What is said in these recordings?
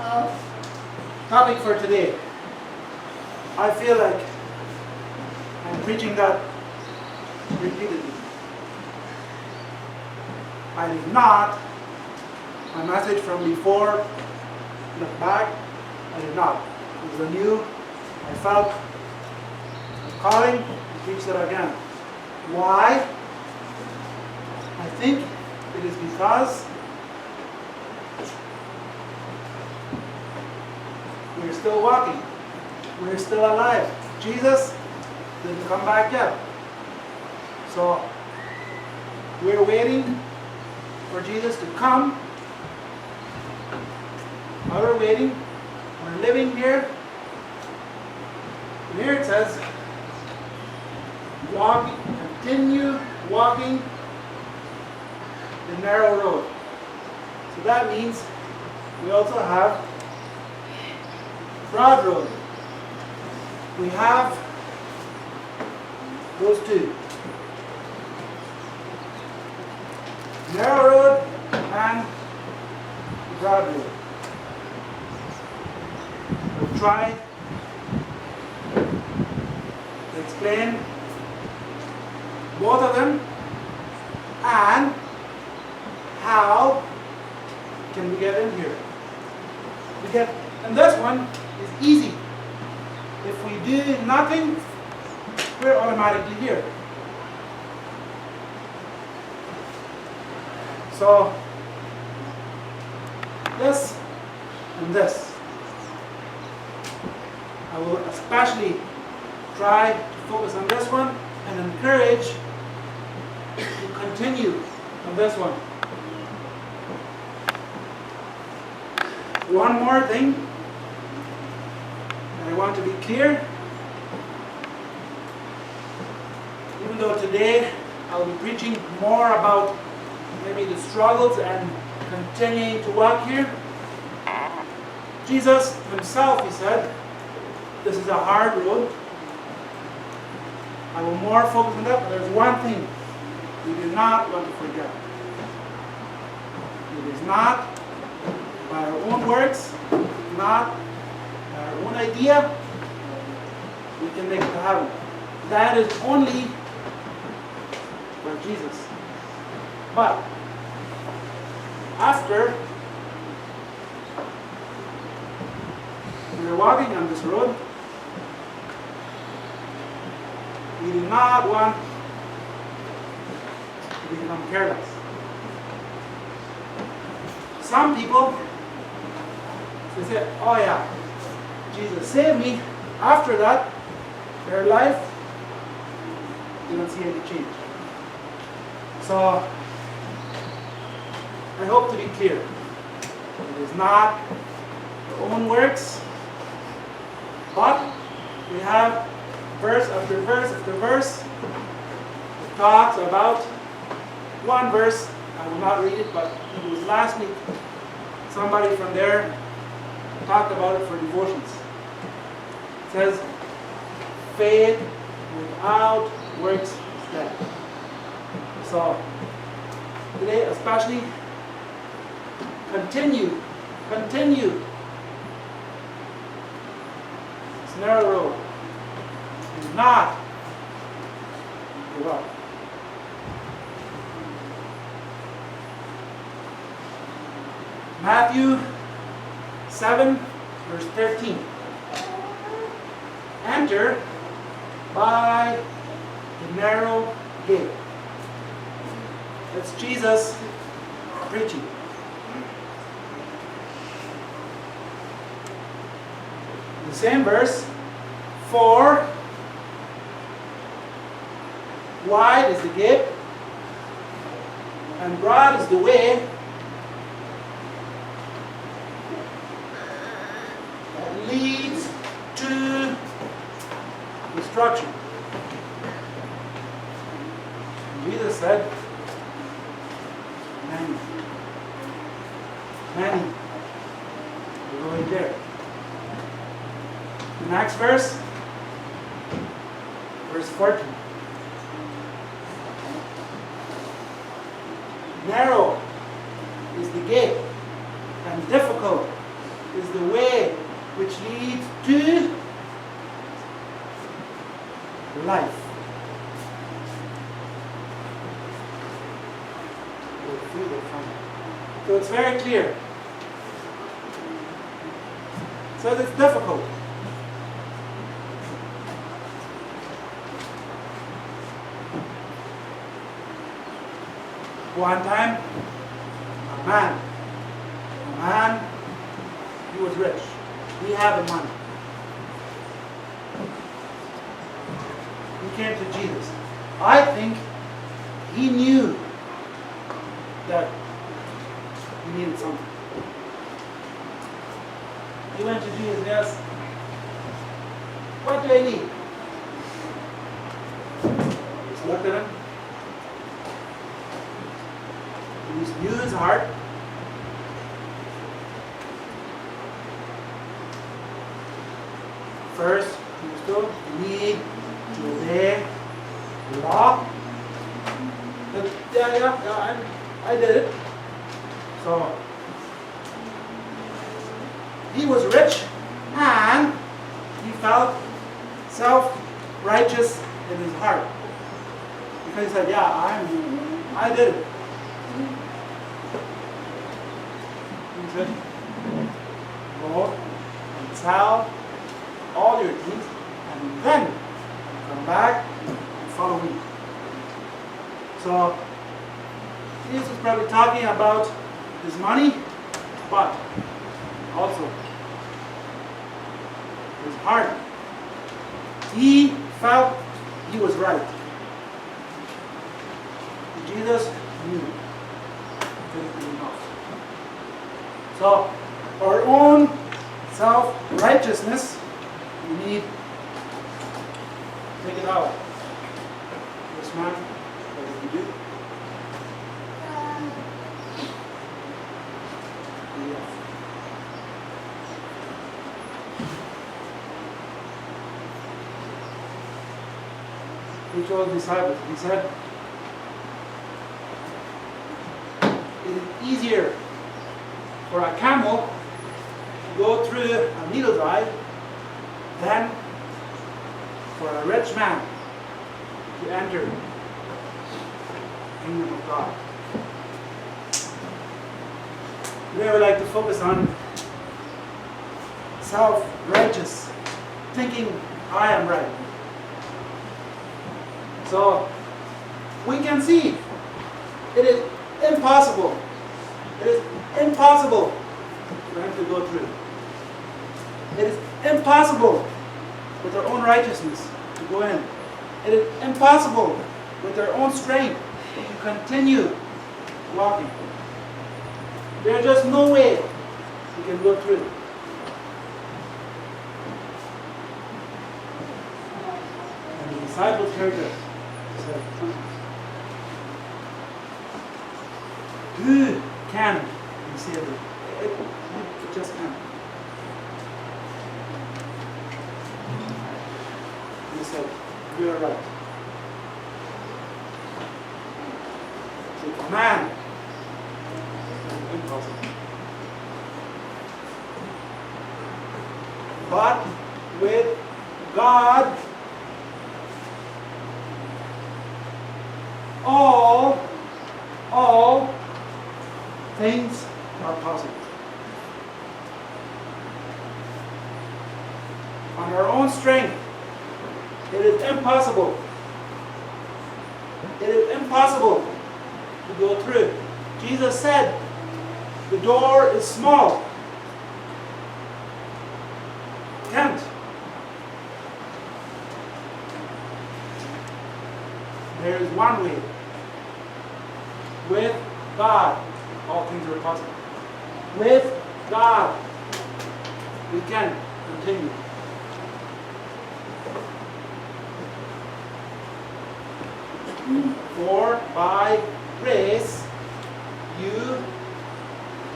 Topic for today. I feel like I'm preaching that repeatedly. I did not. My message from before, look back, I did not. It was anew. I felt a calling to preach that again. Why? I think it is because we're still walking. We're still alive. Jesus didn't come back yet. So we're waiting for Jesus to come. While we're waiting, we're living here. And here it says, continue walking the narrow road. So that means we also have broad road. We have those two. Narrow road and broad road. We'll try to explain both of them and how can we get in here. And this one is easy. If we do nothing, we're automatically here. So this and this. I will especially try to focus on this one and encourage to continue on this one. One more thing that I want to be clear. Even though today I'll be preaching more about maybe the struggles and continuing to walk here, Jesus himself, he said, this is a hard road. I will more focus on that, but there's one thing we do not want to forget. It is not by our own works, not by our own idea, we can make it to heaven. That is only by Jesus. But after we are walking on this road, we do not want to become careless. Some people, they say, oh yeah, Jesus saved me. After that, their life, they don't see any change. So, I hope to be clear. It is not our own works, but we have verse after verse after verse that talks about one verse. I will not read it, but it was last week. Somebody from there talked about it for devotions. It says, faith without works is dead. So, today especially, continue. It's a narrow road. Do not give up. Matthew 7, verse 13. Enter by the narrow gate. That's Jesus preaching. The same verse. For wide is the gate, and broad is the way that leads to destruction. And Jesus said, many are going there. The next verse, verse 14. Narrow is the gate, and difficult is the which leads to life. So it's very clear. So it's difficult. One time, a man, he was rich. He had the money. He came to Jesus. I think he knew that he needed something. He went to Jesus and asked, what do I need? He looked at him. He knew his heart. First, he was told, you need to obey the law. Yeah, I did it. So, he was rich and he felt self-righteous in his heart. Because he said, yeah, I did it. He said, go and sell all your things and then come back and follow me. So, Jesus is probably talking about his money, but also his heart. He felt he was right. Jesus knew. Couldn't be enough. So, our own self-righteousness, we need to take it out. This man, what did he do? He told the disciples, he said, it is easier for a camel to go through a needle drive than for a rich man to enter the kingdom of God. Today I would like to focus on self-righteous, thinking I am right. So, we can see it is impossible. It is impossible for him to go through. It is impossible with our own righteousness to go in. It is impossible with our own strength to continue walking. There is just no way we can go through. And the disciples heard this. Said, who can be saved? It just can't. He said, you are right. So, man, impossible. But with God, all things are possible. On our own strength, it is impossible. It is impossible to go through. Jesus said, the door is small. Can't. There is one way. With God, all things are possible. With God, we can continue. For by grace you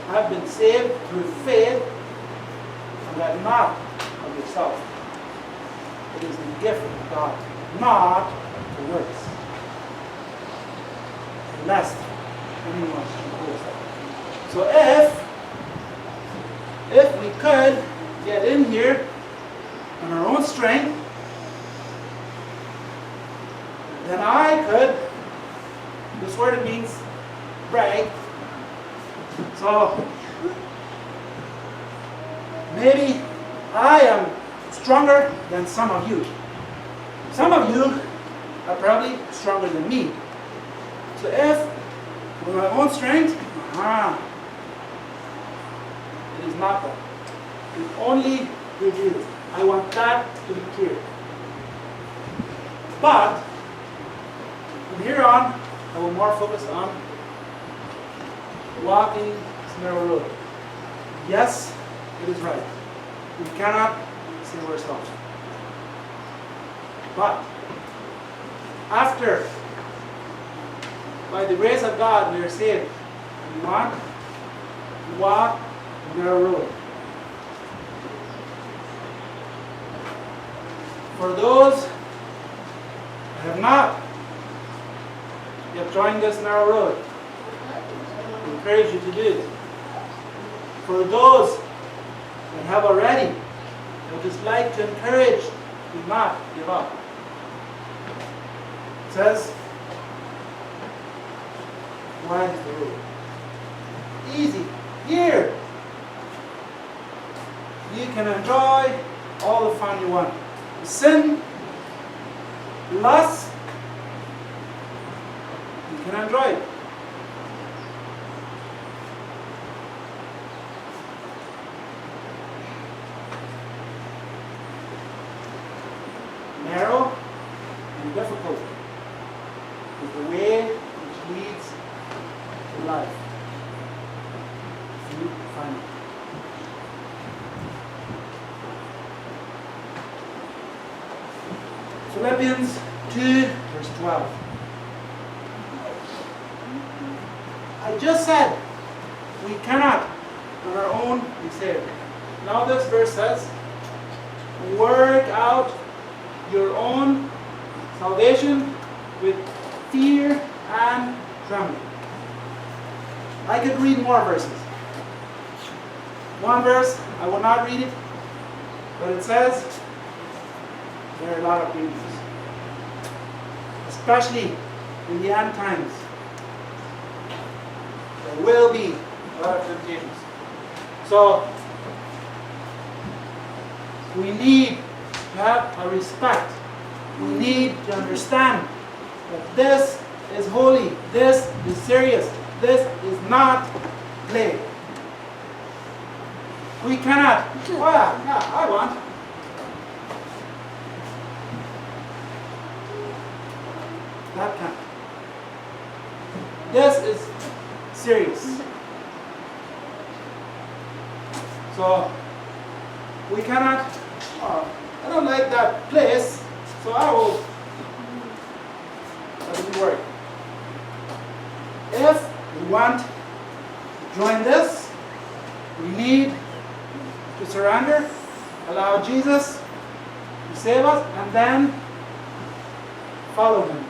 have been saved through faith, and that not of yourself. It is the gift of God, not the works, lest anyone should boast. So if we could get in here on our own strength, then I could, this word means brag. So maybe I am stronger than some of you. Some of you are probably stronger than me. So if with my own strength, it is not that. It's only through Jesus. I want that to be clear. But from here on, I will more focus on walking this narrow road. Yes, it is right. We cannot save ourselves. But after, by the grace of God, we are saved. We want to walk the narrow road. For those that have not yet joined this narrow road, I encourage you to do it. For those that have already, I would just like to encourage you to not give up. It says, wide is the road. Easy. Here. You can enjoy all the fun you want. Sin, lust, you can enjoy it. Narrow and difficult is the way which leads to life. You find it. Philippians 2, verse 12. I just said we cannot on our own be saved. Now this verse says, work out your own salvation with fear and trembling. I could read more verses. One verse, I will not read it, but it says there are a lot of dangers, especially in the end times. There will be a lot of temptations. So we need to have a respect. We need to understand that this is holy, this is serious, this is not play. We cannot, I want. That can't. This is serious. So we cannot, I don't like that place, so I will, that doesn't work. If we want to join this, we need to surrender, allow Jesus to save us, and then follow Him.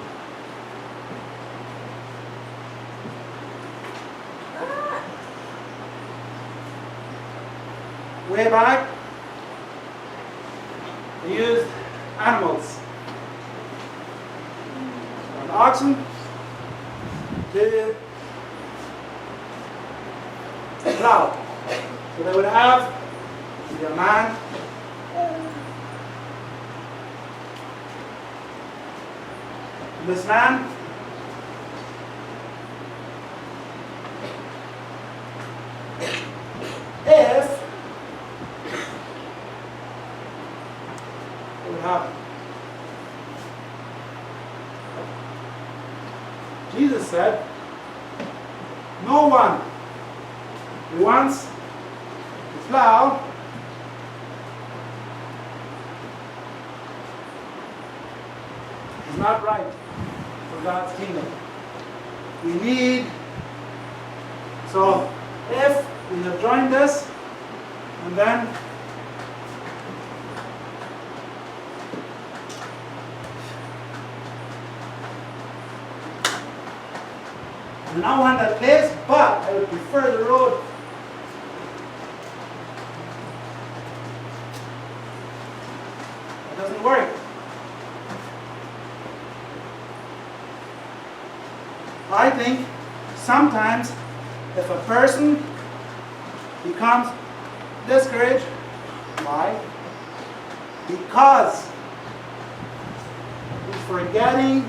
Way back, they used animals, an oxen, to plow. So they would have a man, and this man if it would happen. Jesus said, no one who wants to plow is not right for God's kingdom. We need, so if we have joined this, and then and I want that place, but I would prefer the road It doesn't work. I think sometimes if a person becomes discouraged, why? Because he's forgetting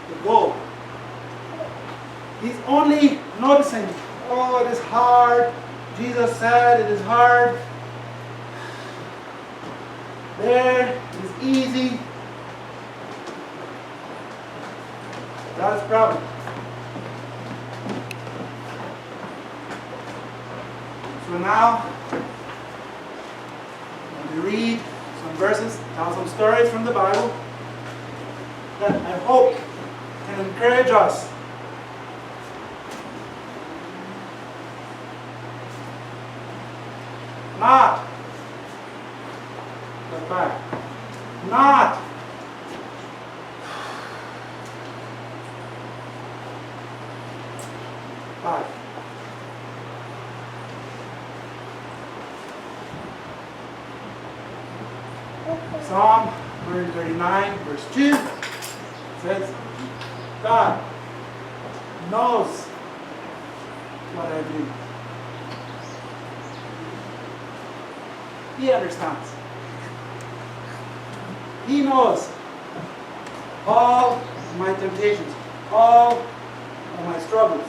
the goal. He's only noticing, oh, it is hard. Jesus said it is hard. There, it is easy. That's the problem. So now, when we read some verses, tell some stories from the Bible that I hope can encourage us. Not the back. Not back. Psalm 139 verse 2 says, God knows what I do. He understands. He knows all my temptations, all of my struggles.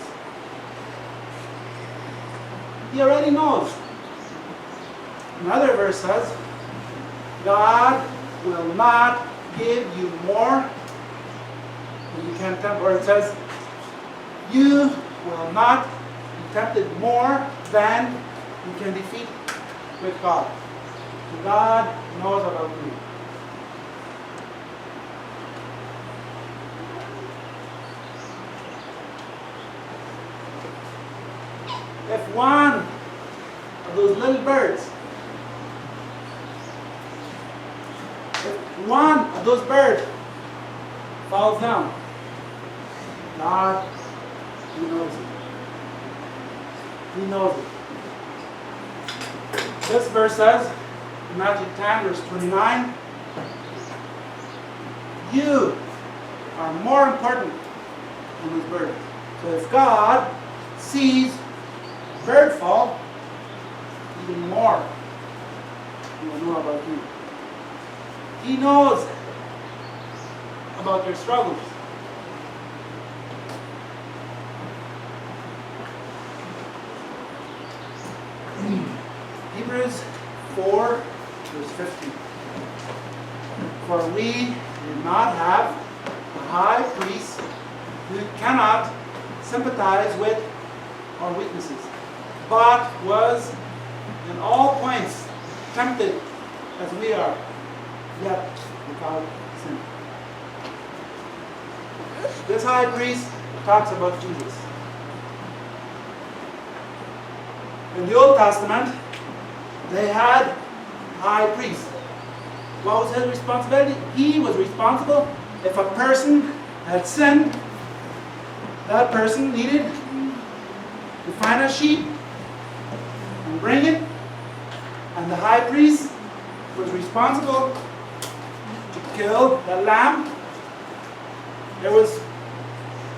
He already knows. Another verse says, God will not give you more than you can tempt. Or it says, you will not be tempted more than you can defeat with God. So God knows about you. If one of those little birds, if one of those birds falls down, God, He knows it. He knows it. This verse says, in Matthew 10, verse 29, you are more important than those birds. So if God sees bird fall, even more He will know about you. He knows about your struggles. Hebrews 4 verse 15. For we do not have a high priest who cannot sympathize with our weaknesses, but was in all points tempted as we are, yet without sin. This high priest talks about Jesus. In the Old Testament, they had high priest. What was his responsibility? He was responsible if a person had sinned, that person needed to find a sheep and bring it, and the high priest was responsible to kill the lamb. There was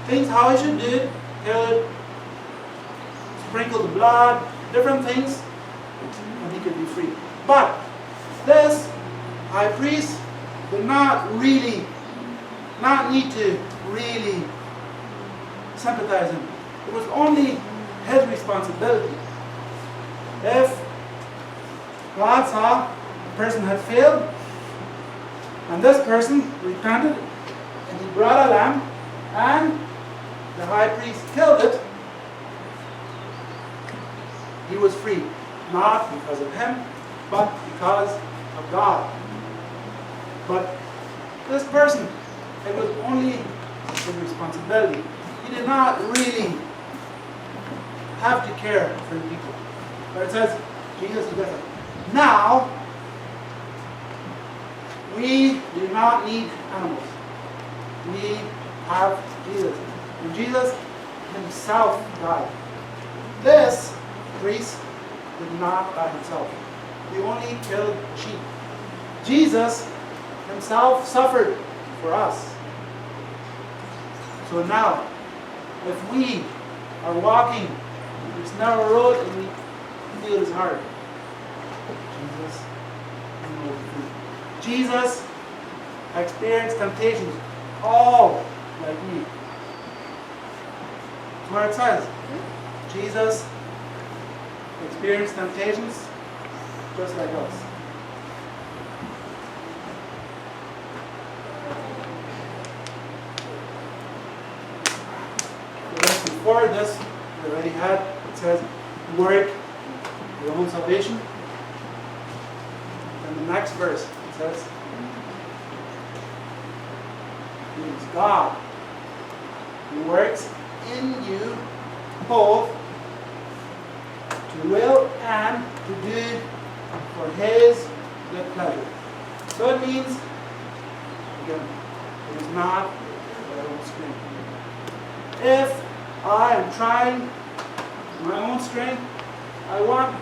things how he should do it, kill it, sprinkle the blood, different things, and he could be free. But this high priest did not need to really sympathize him. It was only his responsibility. If God saw the person had failed, and this person repented, and he brought a lamb, and the high priest killed it, he was free. Not because of him, but because of God. But this person, it was only his responsibility. He did not really have to care for the people. But it says, Jesus, he does it. Now, we do not need animals. We have Jesus. And Jesus himself died. This priest did not die himself. He only killed sheep. Jesus himself suffered for us. So now, if we are walking this narrow road and we feel it's hard, Jesus experienced temptations all like me. That's what it says. Jesus experienced temptations just like us. Before this, we already had, it says, work your own salvation. And the next verse, it says, it is God who works in you both to will and to do for His good pleasure. So it means, again, it is not my own strength. If I am trying my own strength, I want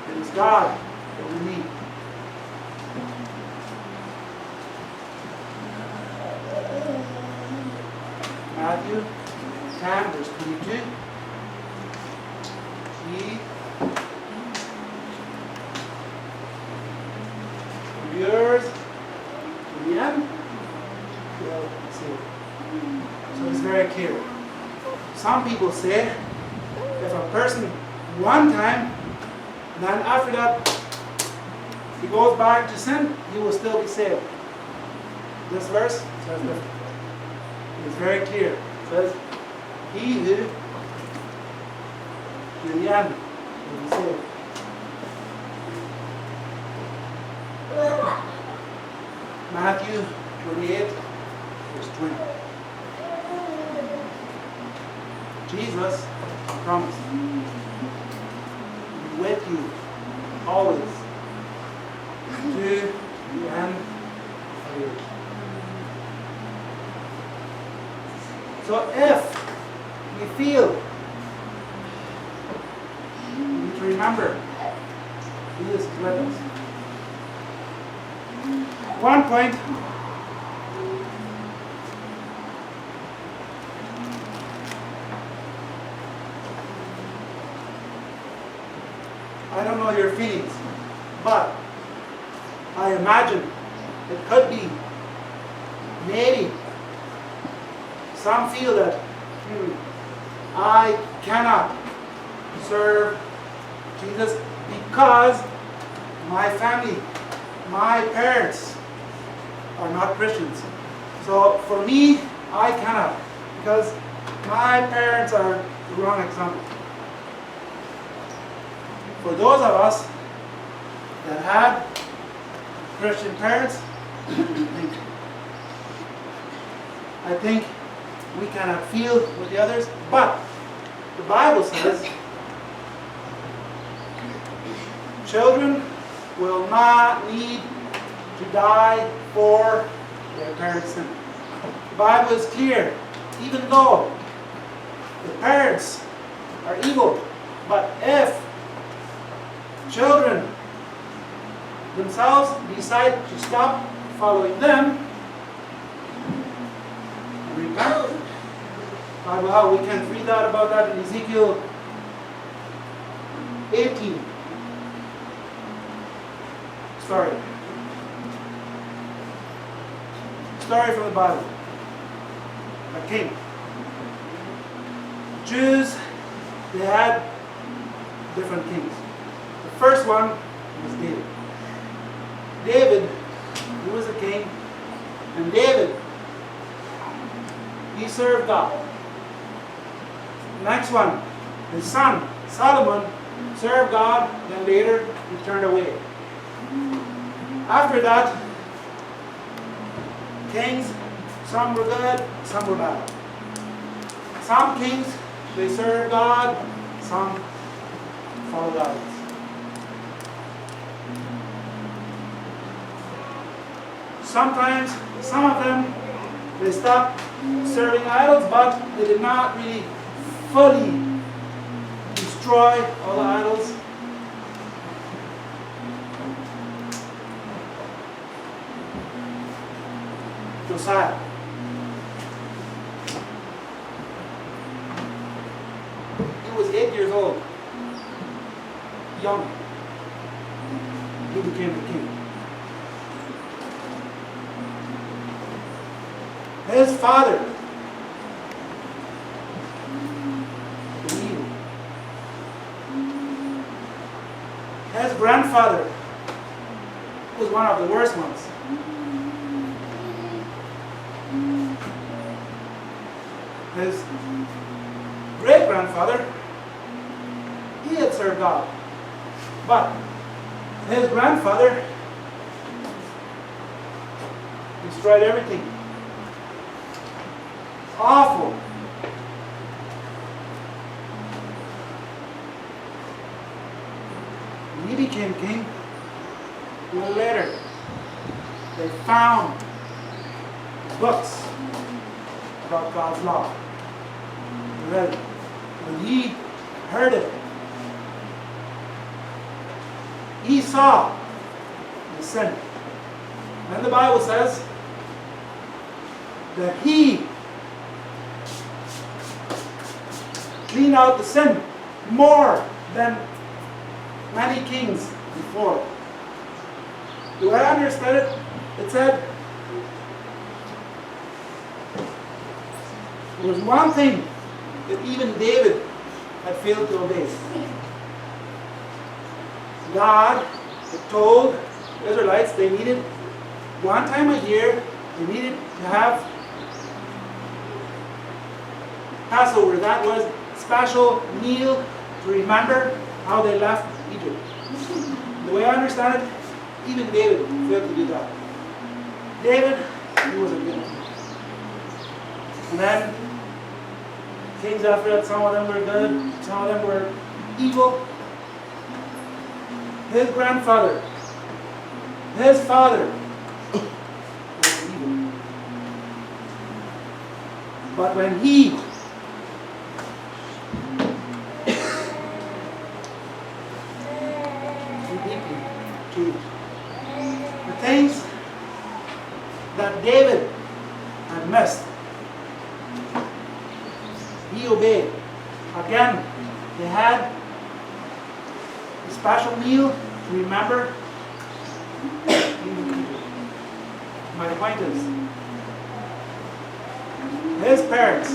it is God that we need. Matthew 10, verse 22. He yours to the end will save. So it's very clear. Some people say if a person one time, then after that he goes back to sin, he will still be saved. This verse says different. It's very clear. It says, he who to the end will be saved. Matthew 28, verse 20. Jesus promised to be with you always to the end of the age. So if we feel, we need to remember Jesus is with us. One point, I don't know your feelings, but I imagine it could be, maybe, some feel that I cannot serve Jesus because my family, my parents are not Christians. So for me, I cannot, because my parents are the wrong example. For those of us that had Christian parents, I think we cannot feel with the others, but the Bible says children will not need to die for their parents' sin. The Bible is clear, even though the parents are evil, but if children themselves decide to stop following them and repent, Bible, we can read that about that in Ezekiel 18. Story from the Bible. A king. The Jews, they had different kings. The first one was David. David, he was a king, and David, he served God. Next one, his son, Solomon, served God, then later he turned away. After that, kings, some were good, some were bad. Some kings, they served God, some followed others. Sometimes, some of them, they stopped serving idols, but they did not really fully destroy all the idols. Josiah. He was 8 years old, young. He became the king. His father was evil. His grandfather was one of the worst ones. His great-grandfather, he had served God. But his grandfather destroyed everything. Awful. When he became king, a little later, they found books about God's law. They read it. When he heard it, he saw the sin. And the Bible says that he cleaned out the sin more than many kings before. The way I understood it, it said there was one thing that even David had failed to obey. God had told the Israelites they needed one time a year, they needed to have Passover. That was a special meal to remember how they left Egypt. The way I understand it, even David failed to do that. David, he was a good one. And then kings after that, some of them were good, some of them were evil. His grandfather, his father, was evil. But when he deeply changed. The things that David had missed, he obeyed. Again, they had a special meal to remember. My point is, his parents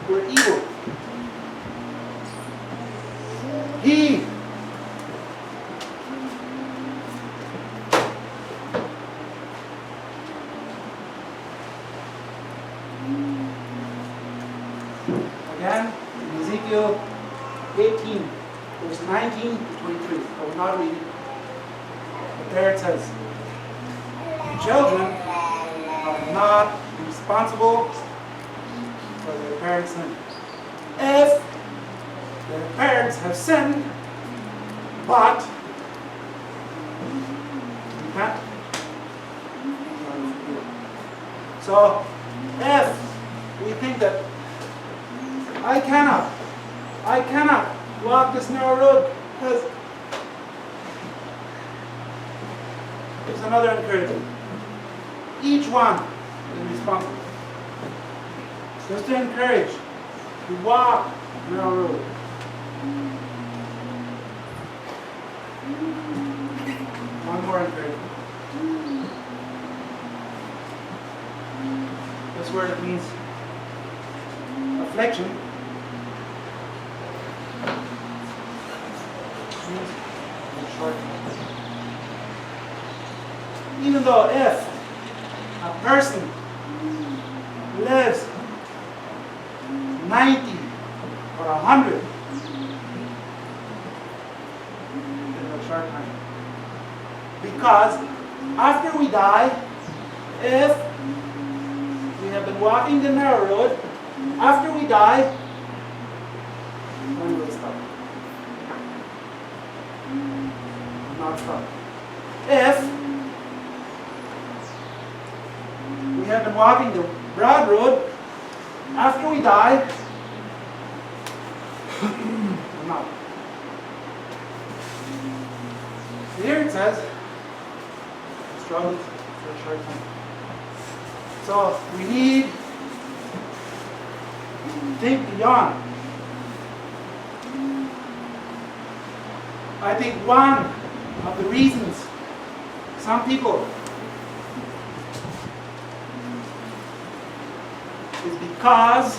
were evil. He again, in Ezekiel 18, verse 19 to 23. I will not read it. But there it says, children are not responsible for their parents' sin. If their parents have sinned, but repent, so if we think that I cannot walk this narrow road because there's another encouragement. Each one is responsible. Just to encourage to walk the narrow road. One more encouragement. This word it means affliction. Even though if a person lives 90 or 100 in a short time, because after we die, if we have been walking the narrow road, after we die, when will it stop? Not stop. If we have been walking the broad road, after we die, Here it says, struggled for a short time. So we need to think beyond. I think one of the reasons some people is because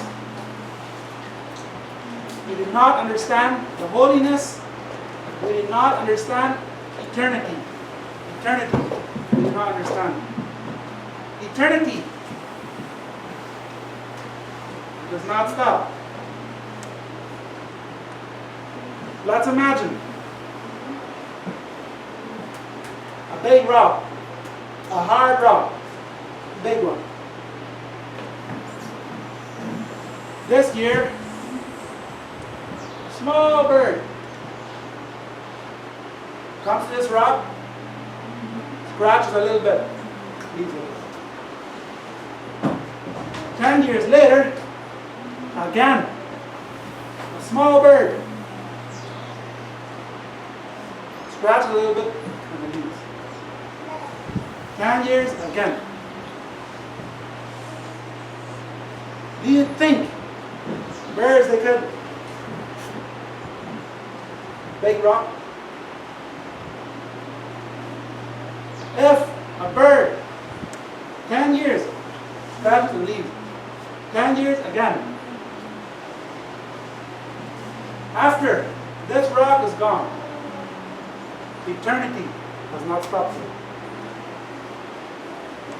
we did not understand the holiness, we did not understand eternity. Eternity, we did not understand. Eternity does not stop. Let's imagine a big rock, a hard rock, big one. This year, a small bird comes to this rock, scratches a little bit, leaves it. 10 years later, again, a small bird scratches a little bit and it leaves. 10 years again. Do you think birds they could big rock? If a bird 10 years scratches and leaves, 10 years again. After this rock is gone, eternity has not stopped.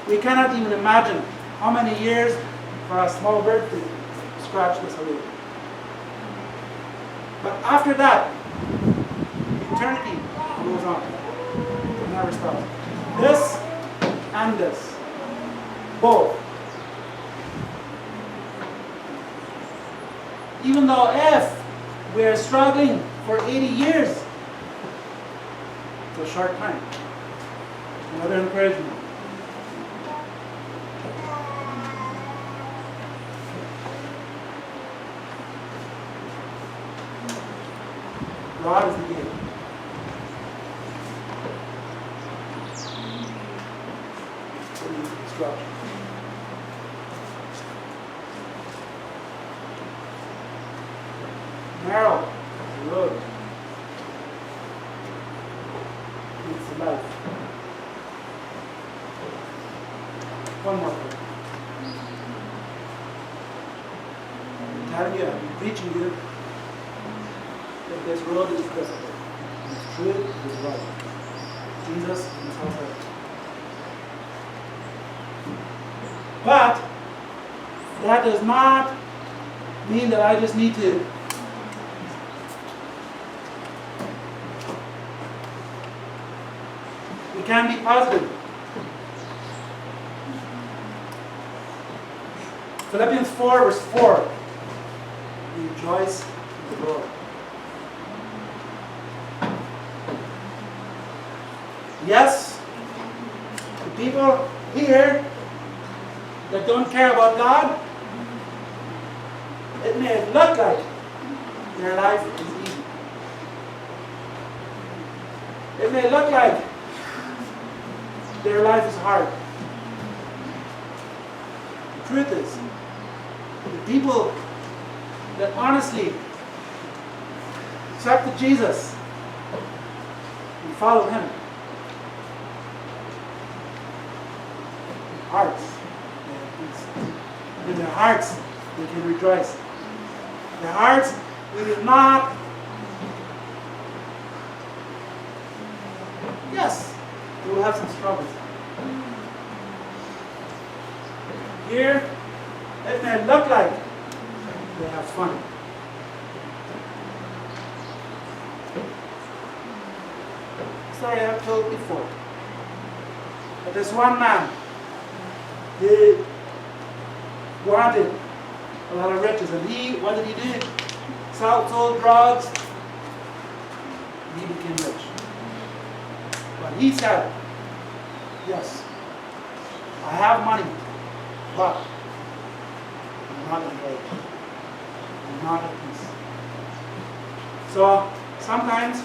We cannot even imagine how many years for a small bird to scratch this away. But after that, eternity goes on. It never stops. This and this, both. Even though if we are struggling for 80 years, it's a short time. Another encouragement. God is the gate. Instruction. Narrow is the road. It's the life. One more thing. I'm telling you, I've been preaching you that this road is difficult. It's true, it's right. Jesus himself said. But that does not mean that I just need to we can be positive. Philippians 4 verse 4. Rejoice in the Lord. Yes, the people here that don't care about God, it may look like their life is easy. It may look like their life is hard. The truth is, the people that honestly accepted Jesus and follow Him, hearts, in their hearts they can rejoice. Their hearts, we do not. Yes, we will have some struggles. Here, it may look like they have fun. Sorry, I've told before. But this one man, he wanted a lot of riches, and what did he do? Sold drugs, and he became rich. But he said, yes, I have money, but I'm not engaged. I'm not at peace. So sometimes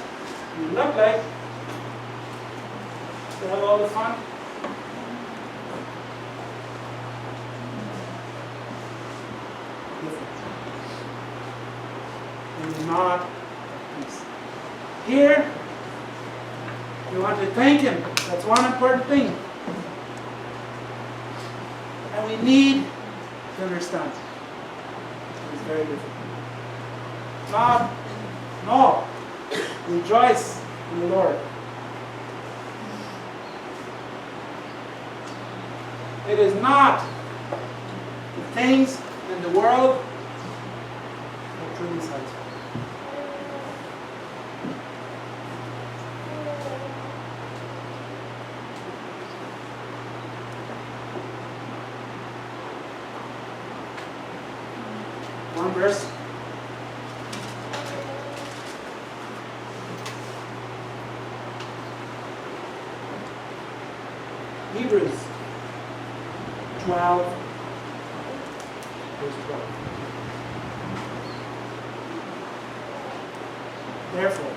you look like They have all the fun. Different. They do not have peace. Here, we want to thank Him. That's one important thing. And we need to understand. It's very different. Not, no. Rejoice in the Lord. It is not the things in the world that truly satisfy. One verse. Hebrews 12, verse 12. Therefore,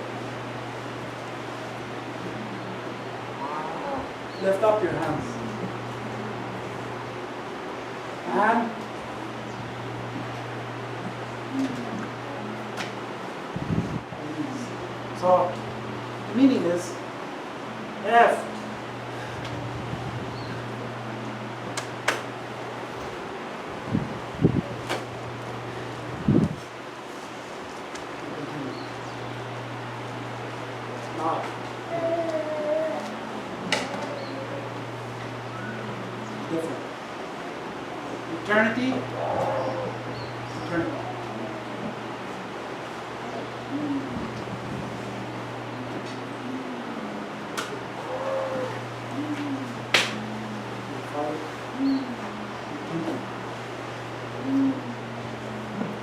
lift up your hands and so the meaning is if not different. Eternity.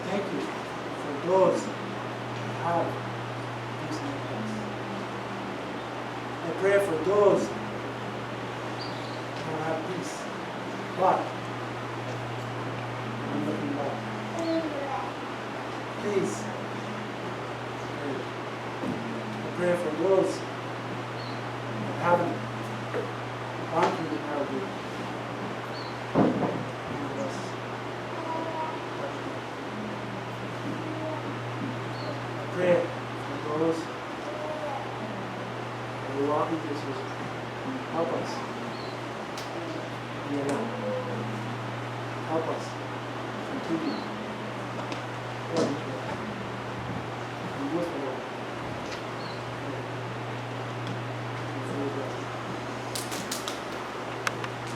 Thank you for those who have peace in their hearts. I pray for those who have peace. But I'm looking back. Please pray. I pray for those who haven't gone through the parable. Pray for those who are walking this way. Help us. Be alone. Help us continue.